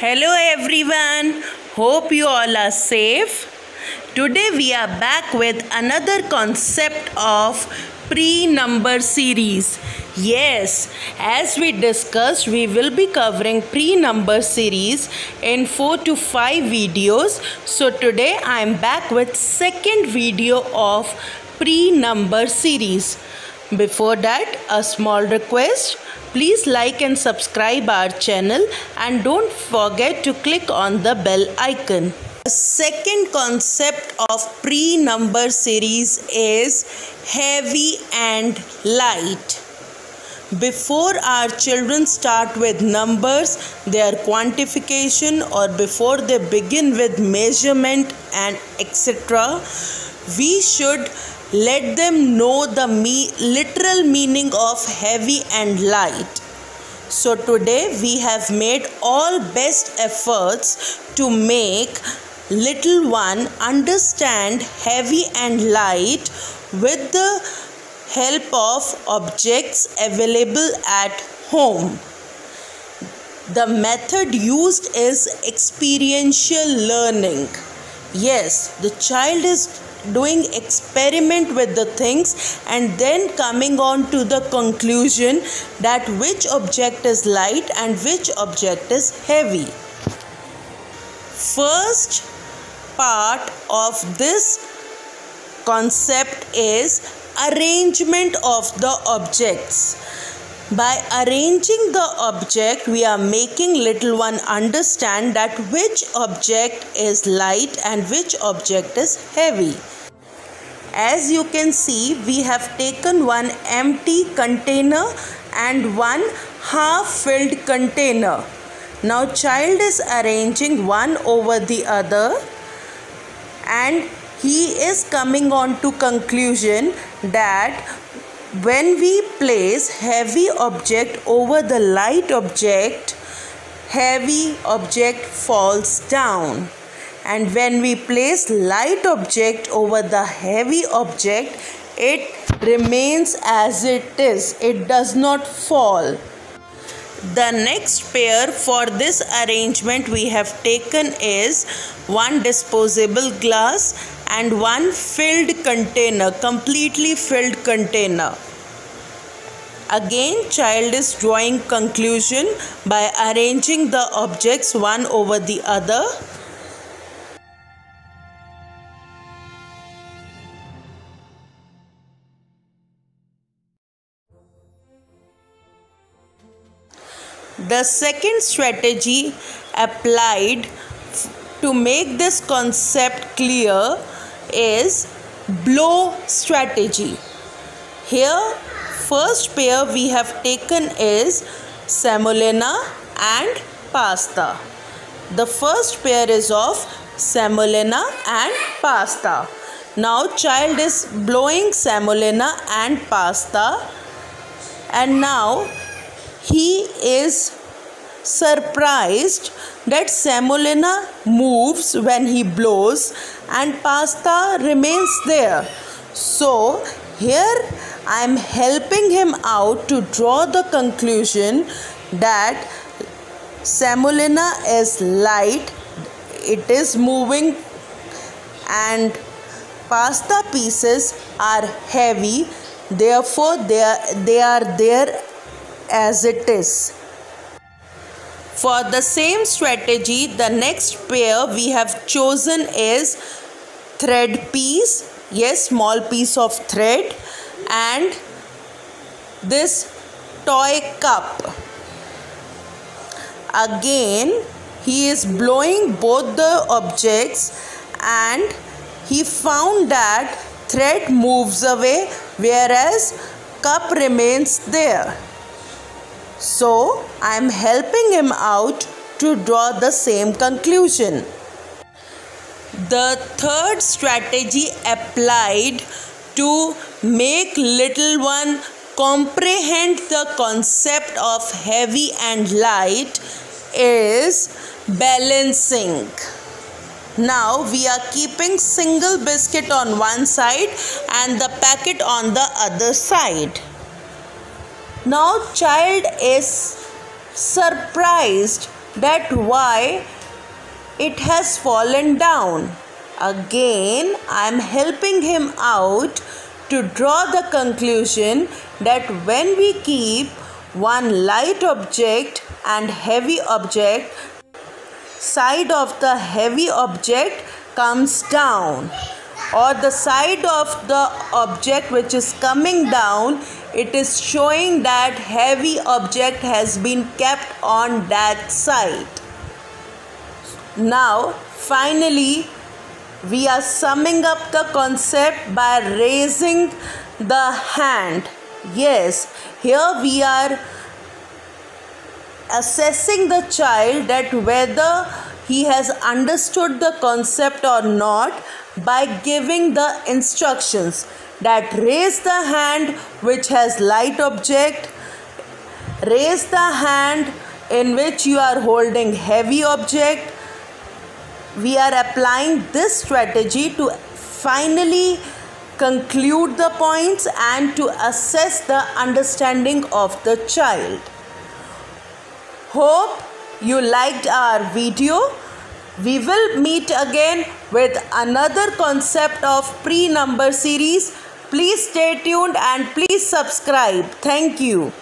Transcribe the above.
Hello everyone, hope you all are safe. Today we are back with another concept of pre-number series. Yes, as we discussed, we will be covering pre-number series in 4 to 5 videos. So today I am back with second video of pre-number series. Before that, a small request. Please like and subscribe our channel and don't forget to click on the bell icon. The second concept of pre-number series is heavy and light. Before our children start with numbers, their quantification, or before they begin with measurement and etc., we should let them know the literal meaning of heavy and light. So today we have made all best efforts to make little one understand heavy and light with the help of objects available at home. The method used is experiential learning. Yes, the child is doing experiment with the things and then coming on to the conclusion that which object is light and which object is heavy. First part of this concept is arrangement of the objects. By arranging the object, we are making little one understand that which object is light and which object is heavy. As you can see, we have taken one empty container and one half-filled container. Now child is arranging one over the other and he is coming on to conclusion that when we place heavy object over the light object, heavy object falls down. And when we place light object over the heavy object, it remains as it is. It does not fall. The next pair for this arrangement we have taken is one disposable glass and one filled container, completely filled container. Again, child is drawing conclusion by arranging the objects one over the other. The second strategy applied to make this concept clear is blow strategy. Here, first pair we have taken is semolina and pasta. The first pair is of semolina and pasta. Now child is blowing semolina and pasta, and now he is surprised that semolina moves when he blows and pasta remains there. So here I am helping him out to draw the conclusion that semolina is light, it is moving, and pasta pieces are heavy, therefore they are there as it is. For the same strategy, the next pair we have chosen is thread piece, yes, small piece of thread, and this toy cup. Again, he is blowing both the objects and he found that thread moves away whereas cup remains there. So, I am helping him out to draw the same conclusion. The third strategy applied to make little one comprehend the concept of heavy and light is balancing. Now we are keeping single biscuit on one side and the packet on the other side. Now child is surprised that why it has fallen down. Again, I am helping him out to draw the conclusion that when we keep one light object and heavy object, side of the heavy object comes down, or the side of the object which is coming down, it is showing that heavy object has been kept on that side. Now finally we are summing up the concept by raising the hand. Yes, here we are assessing the child that whether he has understood the concept or not by giving the instructions that raise the hand which has light object, raise the hand in which you are holding heavy object. We are applying this strategy to finally conclude the points and to assess the understanding of the child. Hope you liked our video. We will meet again with another concept of pre-number series. Please stay tuned and please subscribe. Thank you.